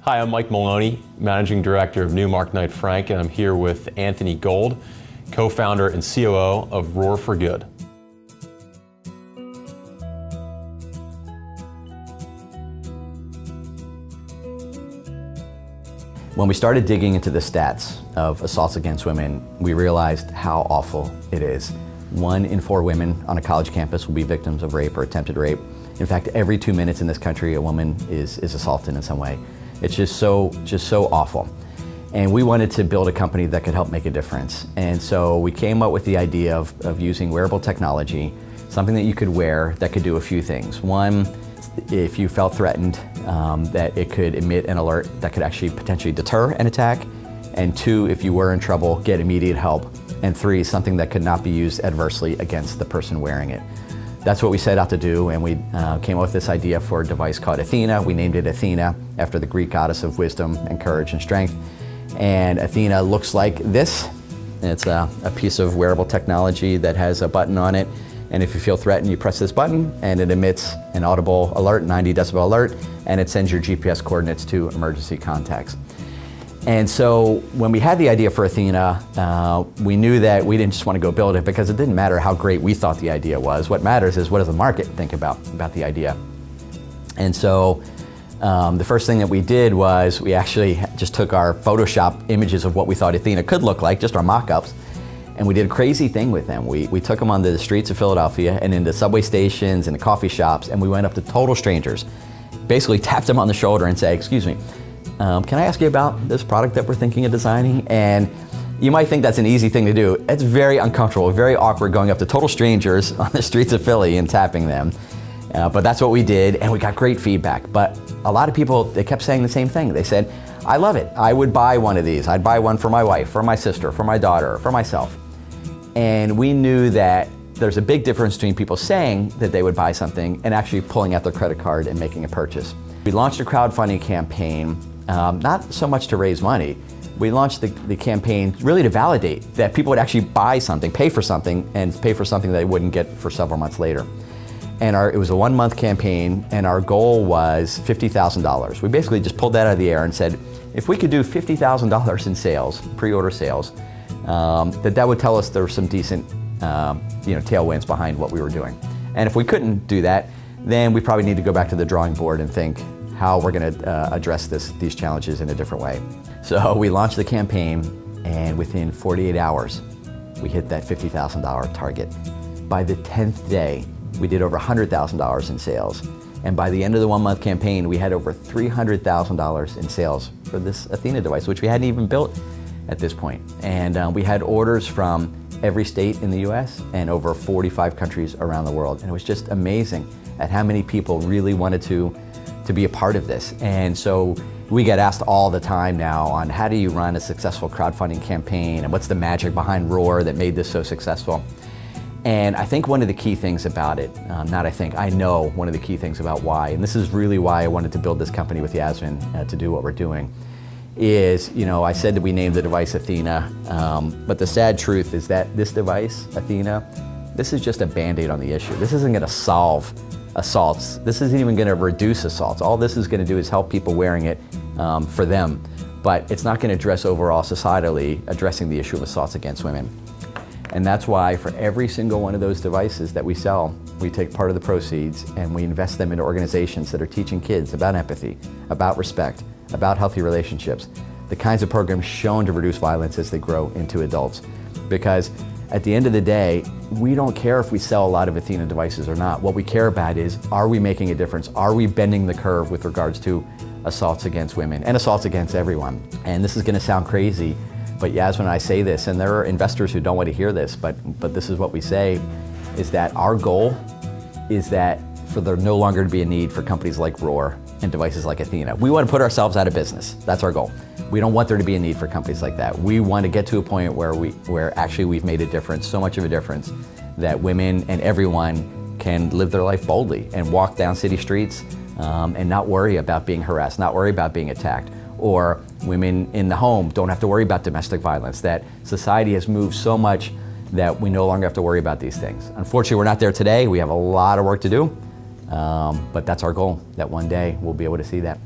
Hi, I'm Mike Maloney, Managing Director of Newmark Knight Frank, and I'm here with Anthony Gold, co-founder and COO of Roar for Good. When we started digging into the stats of assaults against women, we realized how awful it is. 1 in 4 women on a college campus will be victims of rape or attempted rape. In fact, every 2 minutes in this country, a woman is assaulted in some way. It's just so awful. And we wanted to build a company that could help make a difference. And so we came up with the idea of using wearable technology, something that you could wear that could do a few things. 1, if you felt threatened, that it could emit an alert that could actually potentially deter an attack. And 2, if you were in trouble, get immediate help. And 3, something that could not be used adversely against the person wearing it. That's what we set out to do, and we came up with this idea for a device called Athena. We named it Athena after the Greek goddess of wisdom and courage and strength. And Athena looks like this. It's a piece of wearable technology that has a button on it. And if you feel threatened, you press this button and it emits an audible alert, 90 decibel alert, and it sends your GPS coordinates to emergency contacts. And so when we had the idea for Athena, we knew that we didn't just want to go build it because it didn't matter how great we thought the idea was. What matters is what does the market think about the idea. And so the first thing that we did was we actually just took our Photoshop images of what we thought Athena could look like, just our mock-ups, and we did a crazy thing with them. We took them onto the streets of Philadelphia and into subway stations and coffee shops, and we went up to total strangers, basically tapped them on the shoulder and said, "Excuse me, can I ask you about this product that we're thinking of designing?" And you might think that's an easy thing to do. It's very uncomfortable, very awkward going up to total strangers on the streets of Philly and tapping them. But that's what we did, and we got great feedback. But a lot of people, they kept saying the same thing. They said, "I love it. I would buy one of these. I'd buy one for my wife, for my sister, for my daughter, for myself." And we knew that there's a big difference between people saying that they would buy something and actually pulling out their credit card and making a purchase. We launched a crowdfunding campaign, not so much to raise money. We launched the campaign really to validate that people would actually buy something, pay for something, and pay for something that they wouldn't get for several months later. And it was a 1-month campaign, and our goal was $50,000. We basically just pulled that out of the air and said, if we could do $50,000 in sales, pre-order sales, that would tell us there were some decent tailwinds behind what we were doing. And if we couldn't do that, then we probably need to go back to the drawing board and think how we're going to address these challenges in a different way. So we launched the campaign, and within 48 hours, we hit that $50,000 target. By the 10th day, we did over $100,000 in sales. And by the end of the 1-month campaign, we had over $300,000 in sales for this Athena device, which we hadn't even built at this point. And we had orders from every state in the US and over 45 countries around the world. And it was just amazing at how many people really wanted to be a part of this. And so we get asked all the time now on how do you run a successful crowdfunding campaign and what's the magic behind Roar that made this so successful. And I think one of the key things about it, I know one of the key things about why, and this is really why I wanted to build this company with Yasmin to do what we're doing, is, I said that we named the device Athena, but the sad truth is that this device, Athena, this is just a Band-Aid on the issue. This isn't going to solve assaults. This isn't even going to reduce assaults. All this is going to do is help people wearing it for them, but it's not going to address overall societally addressing the issue of assaults against women. And that's why for every single one of those devices that we sell, we take part of the proceeds and we invest them into organizations that are teaching kids about empathy, about respect, about healthy relationships, the kinds of programs shown to reduce violence as they grow into adults. Because at the end of the day, we don't care if we sell a lot of Athena devices or not. What we care about is, are we making a difference? Are we bending the curve with regards to assaults against women and assaults against everyone? And this is going to sound crazy, but Yasmin and I say this, and there are investors who don't want to hear this, but this is what we say, is that our goal is that for there no longer to be a need for companies like Roar and devices like Athena. We want to put ourselves out of business. That's our goal. We don't want there to be a need for companies like that. We want to get to a point where actually we've made a difference, so much of a difference, that women and everyone can live their life boldly and walk down city streets and not worry about being harassed, not worry about being attacked. Or women in the home don't have to worry about domestic violence, that society has moved so much that we no longer have to worry about these things. Unfortunately, we're not there today. We have a lot of work to do, but that's our goal, that one day we'll be able to see that.